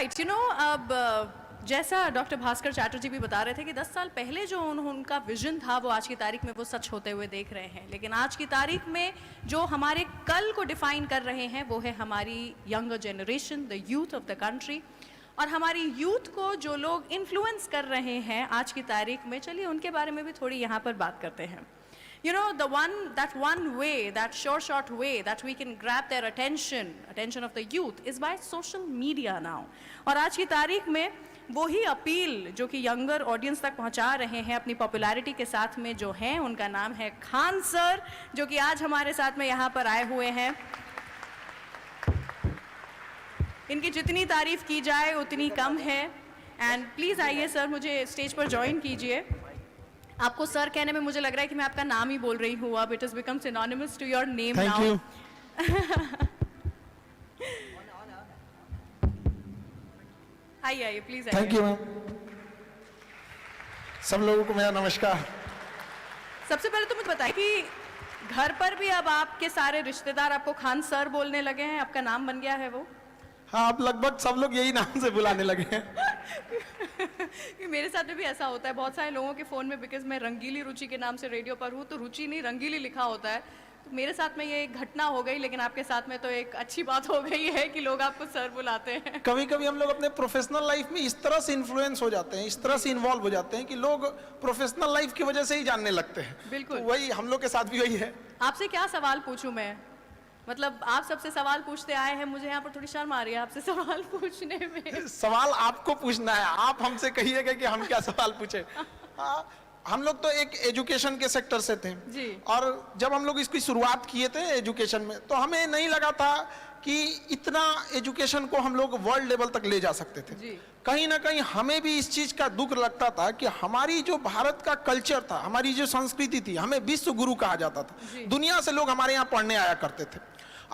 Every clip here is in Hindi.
राइट, अब जैसा डॉक्टर भास्कर चैटर्जी भी बता रहे थे कि 10 साल पहले जो उनका विजन था वो आज की तारीख में वो सच होते हुए देख रहे हैं। लेकिन आज की तारीख में जो हमारे कल को डिफाइन कर रहे हैं वो है हमारी younger generation, the youth of the country. और हमारी यूथ को जो लोग इन्फ्लुएंस कर रहे हैं आज की तारीख में, चलिए उनके बारे में भी थोड़ी यहाँ पर बात करते हैं। That one way, that short way that we can grab their attention of the youth is by social media now. और आज की तारीख में वही अपील जो कि यंगर ऑडियंस तक पहुंचा रहे हैं अपनी पॉपुलैरिटी के साथ में जो है, उनका नाम है खान सर, जो कि आज हमारे साथ में यहाँ पर आए हुए हैं। इनकी जितनी तारीफ की जाए उतनी कम है। एंड प्लीज आइए सर, मुझे स्टेज पर ज्वाइन कीजिए। आपको सर कहने में मुझे लग रहा है कि मैं आपका नाम ही बोल रही हूँ अब। It is become synonymous to your name now. Thank you. आइए आइए प्लीज आइए। Thank you ma'am. सब लोगों को मेरा नमस्कार। सबसे पहले तो मुझे बताइए कि घर पर भी अब आपके सारे रिश्तेदार आपको खान सर बोलने लगे हैं, आपका नाम बन गया है वो? हाँ, अब लगभग सब लोग यही नाम से बुलाने लगे हैं। मेरे साथ में भी ऐसा होता है बहुत सारे लोगों के फोन में, बिकॉज मैं रंगीली रुचि के नाम से रेडियो पर हूँ, तो रुचि नहीं रंगीली लिखा होता है। तो मेरे साथ में ये एक घटना हो गई, लेकिन आपके साथ में तो एक अच्छी बात हो गई है कि लोग आपको सर बुलाते हैं। कभी कभी हम लोग अपने प्रोफेशनल लाइफ में इस तरह से इन्फ्लुएंस हो जाते हैं, इस तरह से इन्वॉल्व हो जाते हैं कि लोग प्रोफेशनल लाइफ की वजह से ही जानने लगते हैं। बिल्कुल, तो वही हम लोग के साथ भी वही है। आपसे क्या सवाल पूछूं मैं? मतलब आप सबसे सवाल पूछते आए हैं, मुझे यहाँ पर थोड़ी शर्म आ रही है आपसे सवाल पूछने में। सवाल आपको पूछना है, आप हमसे कहिएगा कि हम क्या सवाल पूछे। हम लोग तो एक एजुकेशन के सेक्टर से थे जी। और जब हम लोग इसकी शुरुआत किए थे एजुकेशन में, तो हमें नहीं लगा था कि इतना एजुकेशन को हम लोग वर्ल्ड लेवल तक ले जा सकते थे जी। कहीं ना कहीं हमें भी इस चीज का दुख लगता था कि हमारी जो भारत का कल्चर था, हमारी जो संस्कृति थी, हमें विश्व गुरु कहा जाता था। दुनिया से लोग हमारे यहाँ पढ़ने आया करते थे,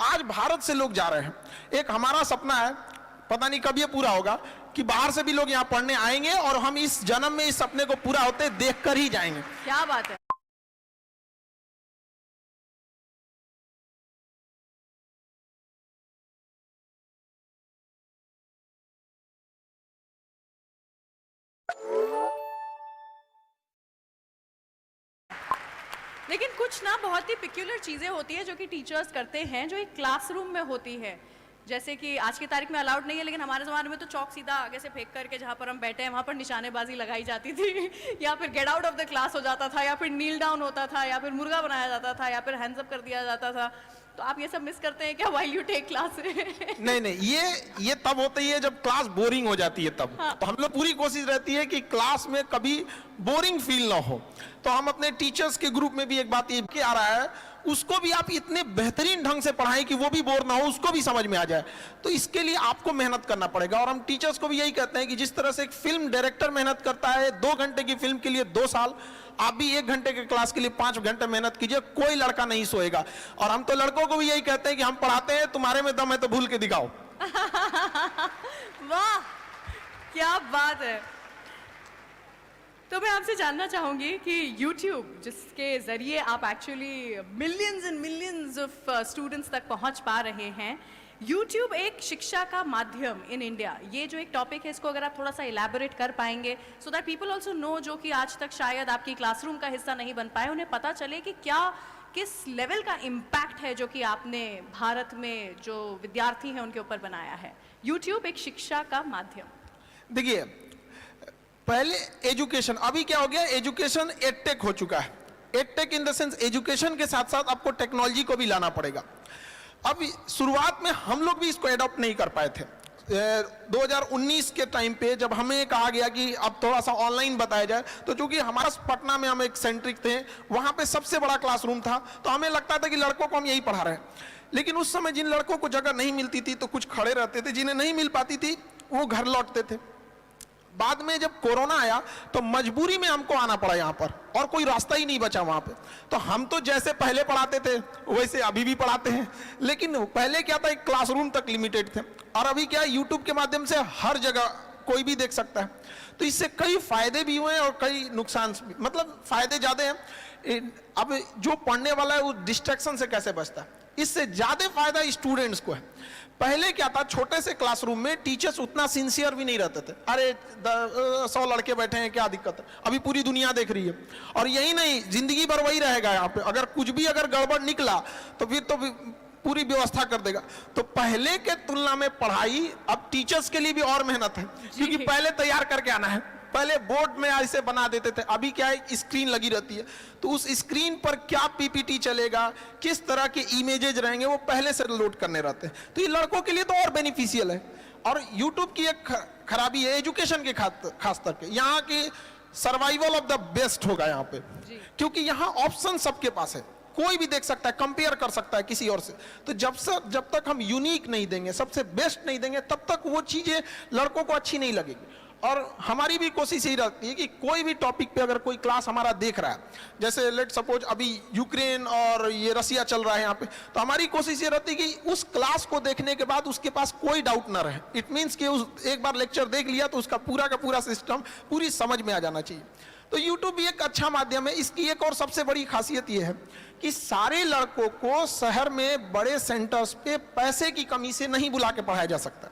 आज भारत से लोग जा रहे हैं। एक हमारा सपना है, पता नहीं कब ये पूरा होगा, कि बाहर से भी लोग यहाँ पढ़ने आएंगे और हम इस जन्म में इस सपने को पूरा होते देख कर ही जाएंगे। क्या बात है। लेकिन कुछ ना बहुत ही पिक्यूलर चीजें होती है जो कि टीचर्स करते हैं, जो एक क्लासरूम में होती है। जैसे कि आज की तारीख में अलाउड नहीं है, लेकिन हमारे ज़माने में तो चौक सीधा आगे से फेंक करके जहाँ पर हम बैठे हैं वहाँ पर निशानेबाजी लगाई जाती थी, या फिर get out of the class हो जाता था, या फिर नील डाउन होता था, या फिर मुर्गा बनाया जाता था, या फिर हैंड्स अप कर दिया जाता था। तो आप ये सब मिस करते हैं क्या व्हाइल यू टेक क्लास? नहीं, ये तब होती है जब क्लास बोरिंग हो जाती है तब। हाँ। तो हम लोग पूरी कोशिश रहती है कि क्लास में कभी बोरिंग फील ना हो। तो हम अपने टीचर्स के ग्रुप में भी एक बात ये आ रहा है, उसको भी आप इतने बेहतरीन ढंग से पढ़ाएं कि वो भी बोर ना हो, उसको भी समझ में आ जाए। तो इसके लिए आपको मेहनत करना पड़ेगा। और हम टीचर्स को भी यही कहते हैं कि जिस तरह से एक फिल्म डायरेक्टर मेहनत करता है 2 घंटे की फिल्म के लिए 2 साल, आप भी 1 घंटे के क्लास के लिए 5 घंटे मेहनत कीजिए, कोई लड़का नहीं सोएगा। और हम तो लड़कों को भी यही कहते हैं कि हम पढ़ाते हैं, तुम्हारे में दम है तो भूल के दिखाओ। वाह, क्या बात है। तो मैं आपसे जानना चाहूंगी कि YouTube, जिसके जरिए आप actually millions and millions of students तक पहुंच पा रहे हैं, YouTube एक शिक्षा का माध्यम इन इंडिया, ये जो एक टॉपिक है इसको अगर आप थोड़ा सा इलैबोरेट कर पाएंगे, so that people also know, जो कि आज तक शायद आपकी क्लासरूम का हिस्सा नहीं बन पाए, उन्हें पता चले कि क्या किस लेवल का इम्पैक्ट है जो कि आपने भारत में जो विद्यार्थी हैं उनके ऊपर बनाया है। YouTube एक शिक्षा का माध्यम। देखिए, पहले एजुकेशन, अभी क्या हो गया, एजुकेशन एडटेक हो चुका है। Edtech in the sense education के साथ साथ आपको टेक्नोलॉजी को भी लाना पड़ेगा। अब शुरुआत में हम लोग भी इसको एडॉप्ट नहीं कर पाए थे। 2019 के टाइम पे जब हमें कहा गया कि अब थोड़ा सा ऑनलाइन बताया जाए, तो चूंकि हमारा पटना में हम एक सेंट्रिक थे, वहां पे सबसे बड़ा क्लासरूम था, तो हमें लगता था कि लड़कों को हम यही पढ़ा रहे हैं। लेकिन उस समय जिन लड़कों को जगह नहीं मिलती थी तो कुछ खड़े रहते थे, जिन्हें नहीं मिल पाती थी वो घर लौटते थे। बाद में जब कोरोना आया तो मजबूरी में हमको आना पड़ा यहाँ पर, और कोई रास्ता ही नहीं बचा वहाँ पे। तो हम तो जैसे पहले पढ़ाते थे वैसे अभी भी पढ़ाते हैं, लेकिन पहले क्या था, एक क्लासरूम तक लिमिटेड थे, और अभी क्या है, यूट्यूब के माध्यम से हर जगह कोई भी देख सकता है। तो इससे कई फायदे भी हुए हैं और कई नुकसान भी, मतलब फायदे ज्यादा हैं। अब जो पढ़ने वाला है वो डिस्ट्रैक्शन से कैसे बचता है, इससे ज्यादा फायदा स्टूडेंट्स को है। पहले क्या था, छोटे से क्लासरूम में टीचर्स उतना सिंसियर भी नहीं रहते थे। अरे 100 लड़के बैठे हैं, क्या दिक्कत है, अभी पूरी दुनिया देख रही है। और यही नहीं, जिंदगी भर वही रहेगा यहाँ पे, अगर कुछ भी अगर गड़बड़ निकला तो फिर तो पूरी व्यवस्था कर देगा। तो पहले के तुलना में पढ़ाई अब टीचर्स के लिए भी और मेहनत है, क्योंकि पहले तैयार करके आना है। पहले बोर्ड में ऐसे बना देते थे, अभी क्या है, स्क्रीन लगी रहती है, तो उस स्क्रीन पर क्या पीपीटी चलेगा, किस तरह के इमेजेज रहेंगे, वो पहले से लोड करने रहते हैं। तो ये लड़कों के लिए तो और बेनिफिशियल है। और यूट्यूब की एक खराबी है एजुकेशन के खास करके, यहाँ की सर्वाइवल ऑफ द बेस्ट होगा यहाँ पे, क्योंकि यहाँ ऑप्शन सबके पास है, कोई भी देख सकता है, कंपेयर कर सकता है किसी और से। तो जब तक हम यूनिक नहीं देंगे, सबसे बेस्ट नहीं देंगे, तब तक वो चीजें लड़कों को अच्छी नहीं लगेगी। और हमारी भी कोशिश यही रहती है कि कोई भी टॉपिक पे अगर कोई क्लास हमारा देख रहा है, जैसे लेट सपोज अभी यूक्रेन और ये रसिया चल रहा है यहाँ पे, तो हमारी कोशिश ये रहती है कि उस क्लास को देखने के बाद उसके पास कोई डाउट ना रहे। इट मीन्स कि उस एक बार लेक्चर देख लिया तो उसका पूरा का पूरा सिस्टम पूरी समझ में आ जाना चाहिए। तो यूट्यूब भी एक अच्छा माध्यम है। इसकी एक और सबसे बड़ी खासियत यह है कि सारे लड़कों को शहर में बड़े सेंटर्स पे पैसे की कमी से नहीं बुला के पढ़ाया जा सकता।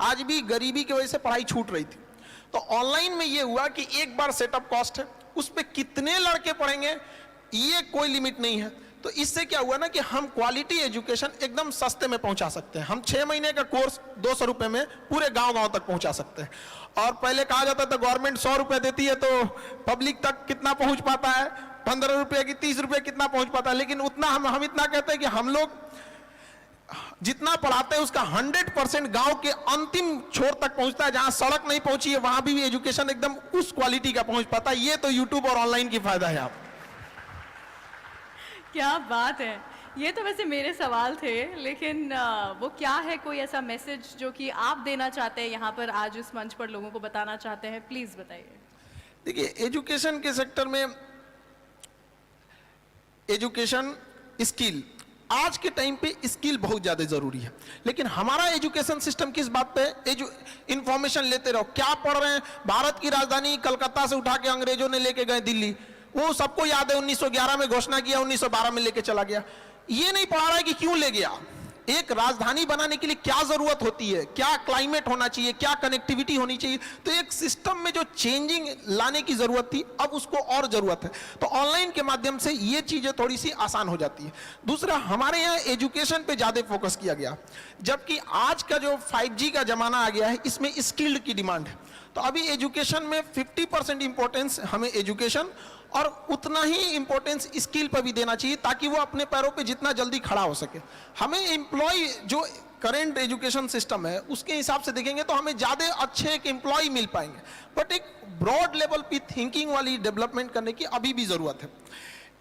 आज भी गरीबी की वजह से पढ़ाई छूट रही थी। तो ऑनलाइन में ये हुआ कि एक बार सेटअप कॉस्ट है, उस पर कितने लड़के पढ़ेंगे ये कोई लिमिट नहीं है। तो इससे क्या हुआ ना कि हम क्वालिटी एजुकेशन एकदम सस्ते में पहुंचा सकते हैं। हम 6 महीने का कोर्स 200 रुपए में पूरे गांव-गांव तक पहुंचा सकते हैं। और पहले कहा जाता था गवर्नमेंट 100 रुपए देती है तो पब्लिक तक कितना पहुंच पाता है, 15 रुपए की 30 रुपए कितना पहुंच पाता है। लेकिन उतना हम इतना कहते हैं कि हम लोग जितना पढ़ाते हैं उसका 100% गांव के अंतिम छोर तक पहुंचता है। जहां सड़क नहीं पहुंची है वहां भी एजुकेशन एकदम उस क्वालिटी का पहुंच पाता है। ये तो यूट्यूब और ऑनलाइन की फायदा है। आप क्या बात है। ये तो वैसे मेरे सवाल थे, लेकिन वो क्या है, कोई ऐसा मैसेज जो कि आप देना चाहते हैं यहाँ पर आज इस मंच पर लोगों को बताना चाहते हैं, प्लीज बताइए। देखिए, एजुकेशन के सेक्टर में एजुकेशन स्किल, आज के टाइम पे स्किल बहुत ज्यादा जरूरी है। लेकिन हमारा एजुकेशन सिस्टम किस बात पे, इंफॉर्मेशन लेते रहो, क्या पढ़ रहे हैं। भारत की राजधानी कलकत्ता से उठा के अंग्रेजों ने लेके गए दिल्ली, वो सबको याद है। 1911 में घोषणा किया, 1912 में लेके चला गया। ये नहीं पढ़ा रहा है कि क्यों ले गया। एक राजधानी बनाने के लिए क्या जरूरत होती है, क्या क्लाइमेट होना चाहिए, क्या कनेक्टिविटी होनी चाहिए। तो एक सिस्टम में जो चेंजिंग लाने की जरूरत थी, अब उसको और जरूरत है। तो ऑनलाइन के माध्यम से ये चीजें थोड़ी सी आसान हो जाती है। दूसरा, हमारे यहाँ एजुकेशन पे ज्यादा फोकस किया गया, जबकि आज का जो 5G का जमाना आ गया है, इसमें स्किल्ड की डिमांड है। तो अभी एजुकेशन में 50% इंपॉर्टेंस हमें एजुकेशन और उतना ही इंपॉर्टेंस स्किल पर भी देना चाहिए, ताकि वो अपने पैरों पे जितना जल्दी खड़ा हो सके। हमें एम्प्लॉय जो करंट एजुकेशन सिस्टम है उसके हिसाब से देखेंगे तो हमें ज़्यादा अच्छे एक एम्प्लॉय मिल पाएंगे, बट एक ब्रॉड लेवल पे थिंकिंग वाली डेवलपमेंट करने की अभी भी ज़रूरत है।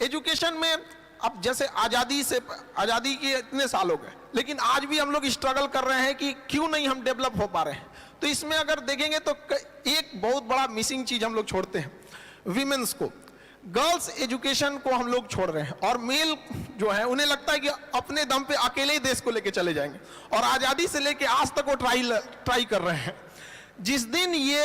एजुकेशन में अब जैसे आज़ादी के इतने साल हो गए, लेकिन आज भी हम लोग स्ट्रगल कर रहे हैं कि क्यों नहीं हम डेवलप हो पा रहे हैं। तो इसमें अगर देखेंगे तो एक बहुत बड़ा मिसिंग चीज़ हम लोग छोड़ते हैं, विमेंस को। गर्ल्स एजुकेशन को हम लोग छोड़ रहे हैं, और मेल जो है उन्हें लगता है कि अपने दम पे अकेले ही देश को लेके चले जाएंगे, और आज़ादी से लेके आज तक वो ट्राई कर रहे हैं। जिस दिन ये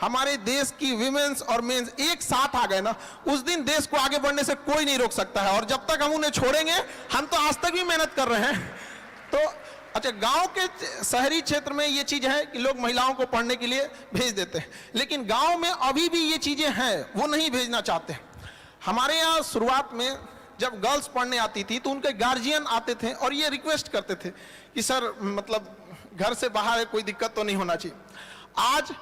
हमारे देश की विमेंस और मेंस एक साथ आ गए ना, उस दिन देश को आगे बढ़ने से कोई नहीं रोक सकता है। और जब तक हम उन्हें छोड़ेंगे, हम तो आज तक भी मेहनत कर रहे हैं। तो अच्छा, गांव के शहरी क्षेत्र में ये चीज है कि लोग महिलाओं को पढ़ने के लिए भेज देते हैं, लेकिन गांव में अभी भी ये चीजें हैं, वो नहीं भेजना चाहते। हमारे यहाँ शुरुआत में जब गर्ल्स पढ़ने आती थी तो उनके गार्जियन आते थे और ये रिक्वेस्ट करते थे कि सर मतलब घर से बाहर कोई दिक्कत तो नहीं होना चाहिए। आज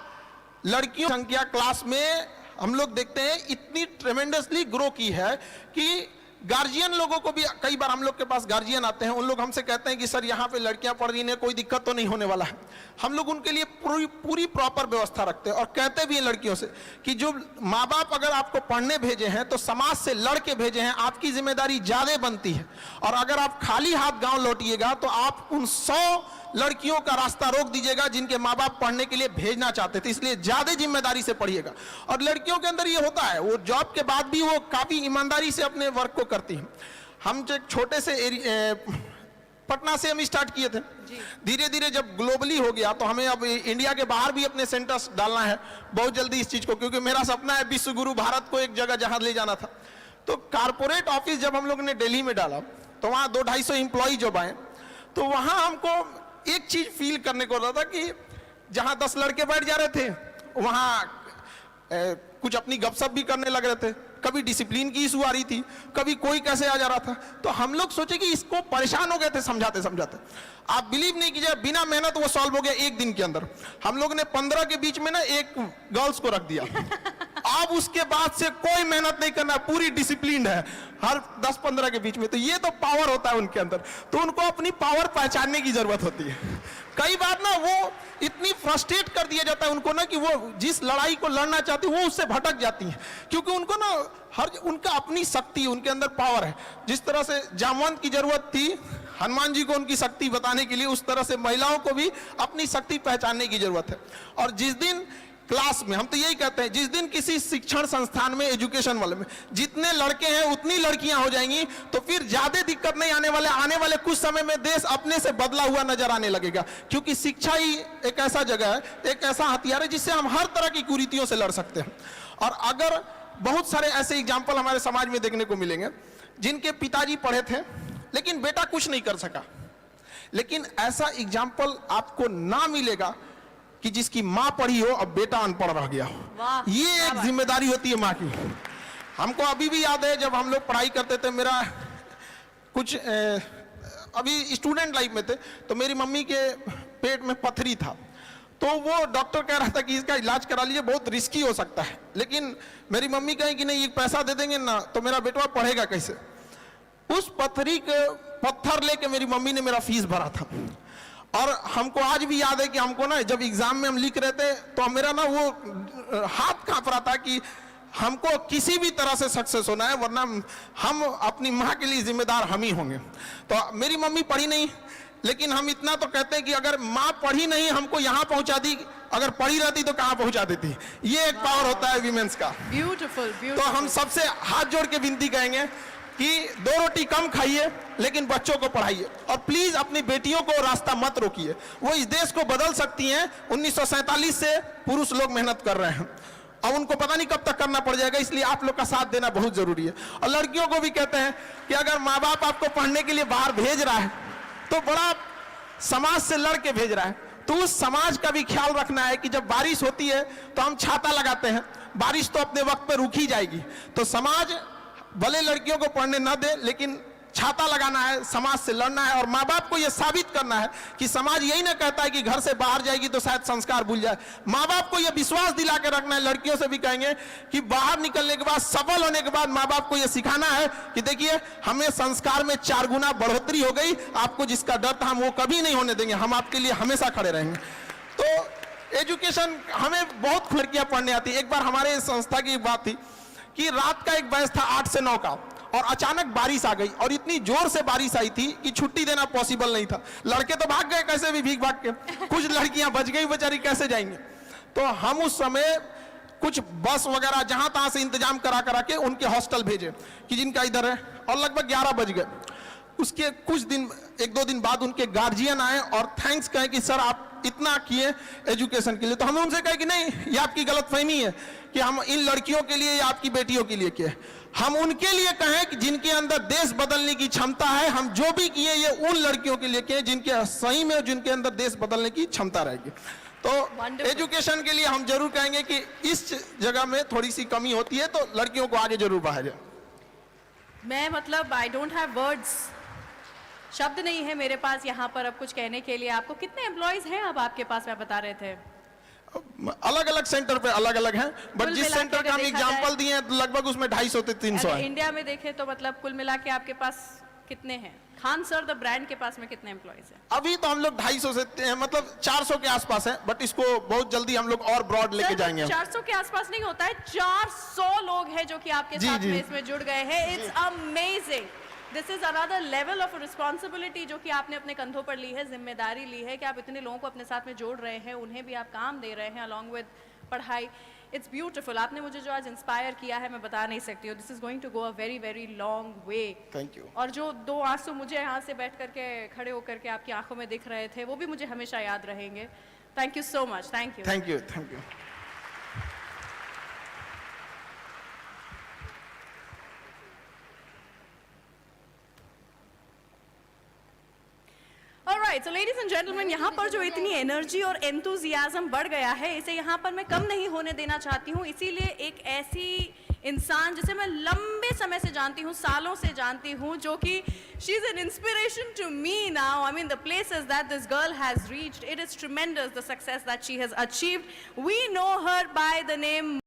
लड़कियों की संख्या क्लास में हम लोग देखते हैं इतनी ट्रेमेंडसली ग्रो की है कि गार्जियन लोगों को भी, कई बार हम लोग के पास गार्जियन आते हैं, उन लोग हमसे कहते हैं कि सर यहाँ पे लड़कियां पढ़ रही हैं, कोई दिक्कत तो नहीं होने वाला है। हम लोग उनके लिए पूरी प्रॉपर व्यवस्था रखते हैं, और कहते भी हैं लड़कियों से कि जो माँ बाप अगर आपको पढ़ने भेजे हैं तो समाज से लड़के भेजे हैं, आपकी जिम्मेदारी ज्यादा बनती है। और अगर आप खाली हाथ गाँव लौटिएगा तो आप उन 100 लड़कियों का रास्ता रोक दीजिएगा जिनके माँ बाप पढ़ने के लिए भेजना चाहते थे। इसलिए ज्यादा जिम्मेदारी से पढ़िएगा। और लड़कियों के अंदर ये होता है, वो जॉब के बाद भी वो काफी ईमानदारी से अपने वर्क को करती हैं। हम जो छोटे से पटना से हम स्टार्ट किए थे, धीरे धीरे जब ग्लोबली हो गया तो हमें अब इंडिया के बाहर भी अपने सेंटर्स डालना है बहुत जल्दी इस चीज को, क्योंकि मेरा सपना है विश्व गुरु भारत को एक जगह जहां ले जाना था। तो कारपोरेट ऑफिस जब हम लोग ने दिल्ली में डाला तो वहां 200-250 एम्प्लॉय जब आए तो वहां हमको एक चीज फील करने को होता था कि जहां 10 लड़के बैठ जा रहे थे वहां कुछ अपनी गपशप भी करने लग रहे थे, कभी डिसिप्लिन की इशू आ रही थी, कभी कोई कैसे आ जा रहा था। तो हम लोग सोचे कि इसको परेशान हो गए थे समझाते समझाते। आप बिलीव नहीं कीजिए, बिना मेहनत वो सॉल्व हो गया एक दिन के अंदर। हम लोग ने 15 के बीच में ना एक गर्ल्स को रख दिया। अब उसके बाद से कोई मेहनत नहीं करना, पूरी डिसिप्लिन है हर 10-15 के बीच में। तो ये तो पावर होता है उनके अंदर, तो उनको अपनी पावर पहचानने की जरूरत होती है। कई बार ना वो इतनी फ्रस्ट्रेट कर दिया जाता है उनको ना कि वो जिस लड़ाई को लड़ना चाहती है वो उससे भटक जाती हैं, क्योंकि उनको ना उनका अपनी शक्ति, उनके अंदर पावर है। जिस तरह से जामवंत की जरूरत थी हनुमान जी को उनकी शक्ति बताने के लिए, उस तरह से महिलाओं को भी अपनी शक्ति पहचानने की जरूरत है। और जिस दिन क्लास में, हम तो यही कहते हैं, जिस दिन किसी शिक्षण संस्थान में, एजुकेशन वाले में जितने लड़के हैं उतनी लड़कियां हो जाएंगी, तो फिर ज्यादा दिक्कत नहीं आने वाले कुछ समय में देश अपने से बदला हुआ नजर आने लगेगा। क्योंकि शिक्षा ही एक ऐसा जगह है, एक ऐसा हथियार है जिससे हम हर तरह की कुरीतियों से लड़ सकते हैं। और अगर बहुत सारे ऐसे एग्जाम्पल हमारे समाज में देखने को मिलेंगे जिनके पिताजी पढ़े थे लेकिन बेटा कुछ नहीं कर सका, लेकिन ऐसा एग्जाम्पल आपको ना मिलेगा कि जिसकी मां पढ़ी हो और बेटा अनपढ़ रह गया हो। ये एक जिम्मेदारी होती है मां की। हमको अभी भी याद है जब हम लोग पढ़ाई करते थे, मेरा कुछ अभी स्टूडेंट लाइफ में थे, तो मेरी मम्मी के पेट में पथरी था। तो वो डॉक्टर कह रहा था कि इसका इलाज करा लीजिए, बहुत रिस्की हो सकता है। लेकिन मेरी मम्मी कहे कि नहीं, ये पैसा दे देंगे ना तो मेरा बेटवा पढ़ेगा कैसे। उस पथरी के पत्थर लेके मेरी मम्मी ने मेरा फीस भरा था। और हमको आज भी याद है कि हमको ना जब एग्जाम में हम लिख रहे थे तो मेरा ना वो हाथ कांप रहा था कि हमको किसी भी तरह से सक्सेस होना है, वरना हम अपनी माँ के लिए जिम्मेदार हम ही होंगे। तो मेरी मम्मी पढ़ी नहीं, लेकिन हम इतना तो कहते हैं कि अगर माँ पढ़ी नहीं हमको यहाँ पहुंचा दी, अगर पढ़ी रहती तो कहाँ पहुंचा देती। ये एक पावर होता है विमेंस का। ब्यूटीफुल। तो हम सबसे हाथ जोड़ के विनती करेंगे कि 2 रोटी कम खाइए लेकिन बच्चों को पढ़ाइए, और प्लीज अपनी बेटियों को रास्ता मत रोकिए। वो इस देश को बदल सकती हैं। 1947 से पुरुष लोग मेहनत कर रहे हैं, अब उनको पता नहीं कब तक करना पड़ जाएगा, इसलिए आप लोग का साथ देना बहुत जरूरी है। और लड़कियों को भी कहते हैं कि अगर माँ बाप आपको पढ़ने के लिए बाहर भेज रहा है तो बड़ा समाज से लड़ के भेज रहा है, तो उस समाज का भी ख्याल रखना है कि जब बारिश होती है तो हम छाता लगाते हैं, बारिश तो अपने वक्त पर रुक ही जाएगी। तो समाज भले लड़कियों को पढ़ने न दे, लेकिन छाता लगाना है, समाज से लड़ना है। और माँ बाप को यह साबित करना है कि समाज यही ना कहता है कि घर से बाहर जाएगी तो शायद संस्कार भूल जाए। माँ बाप को यह विश्वास दिला के रखना है। लड़कियों से भी कहेंगे कि बाहर निकलने के बाद, सफल होने के बाद माँ बाप को यह सिखाना है कि देखिए हमें संस्कार में 4 गुना बढ़ोतरी हो गई, आपको जिसका डर था हम वो कभी नहीं होने देंगे, हम आपके लिए हमेशा खड़े रहेंगे। तो एजुकेशन, हमें बहुत लड़कियां पढ़ने आती। एक बार हमारे संस्था की बात थी कि रात का एक बैच था 8 से 9 का, और अचानक बारिश आ गई, और इतनी जोर से बारिश आई थी कि छुट्टी देना पॉसिबल नहीं था। लड़के तो भाग गए कैसे भी भीग भाग के, कुछ लड़कियां बच गई, बेचारी कैसे जाएंगे। तो हम उस समय कुछ बस वगैरह जहां तहां से इंतजाम करा के उनके हॉस्टल भेजे कि जिनका इधर है, और लगभग 11 बज गए। उसके कुछ दिन, 1-2 दिन बाद उनके गार्जियन आए और थैंक्स कहे कि सर आप इतना किए एजुकेशन के लिए। तो हमने उनसे कहा कि नहीं, ये आपकी गलतफहमी है कि हम इन लड़कियों के लिए या आपकी बेटियों के लिए किए। हम उनके लिए कहें कि जिनके अंदर देश बदलने की क्षमता है। हम जो भी किए ये उन लड़कियों के लिए किए जिनके सही में, जिनके अंदर देश बदलने की क्षमता रहेगी। तो एजुकेशन के लिए हम जरूर कहेंगे कि इस जगह में थोड़ी सी कमी होती है, तो लड़कियों को आगे जरूर बढ़ाया जाए। मैं मतलब आई डोंट हैव वर्ड्स, शब्द नहीं है मेरे पास यहाँ पर अब कुछ कहने के लिए। आपको कितने एम्प्लॉयज हैं अब आपके पास, मैं बता रहे थे? अलग अलग सेंटर पे अलग अलग हैं, बट जिस सेंटर का हम एग्जांपल दिए हैं लगभग उसमें 250 से 300 है। इंडिया में देखें तो मतलब कुल मिला के आपके पास कितने हैं? खान सर द ब्रांड के पास में कितने एम्प्लॉयज हैं? अभी तो हम लोग 250 से मतलब 400 के आसपास है, बट इसको बहुत जल्दी हम लोग और ब्रॉड लेके जाएंगे। 400 के आसपास नहीं होता है, 400 लोग हैं जो कि आपके साथ में इसमें जुड़ गए हैं। It's amazing. This is another level of responsibility जो कि आपने अपने कंधों पर ली है, जिम्मेदारी ली है कि आप इतने लोगों को अपने साथ में जोड़ रहे हैं, उन्हें भी आप काम दे रहे हैं अलॉन्ग विद पढ़ाई। It's beautiful. आपने मुझे जो आज इंस्पायर किया है मैं बता नहीं सकती हूँ। This is going to go a very very long way. Thank you. और जो 2 आंसू मुझे यहाँ से बैठ करके, खड़े होकर के आपकी आंखों में दिख रहे थे, वो भी मुझे हमेशा याद रहेंगे। Thank you so much. Thank you. Thank you. Thank you. All right, so ladies ladies and gentleman, यहाँ पर जो इतनी एनर्जी और एंथुजियाज्म बढ़ गया है, इसे यहाँ पर मैं कम नहीं होने देना चाहती हूँ। इसीलिए एक ऐसी इंसान जिसे मैं लंबे समय से जानती हूँ, सालों से जानती हूँ, जो कि she is an inspiration to me now. I mean, the places that this girl has reached, it is tremendous, the success that she has achieved. We know her by the name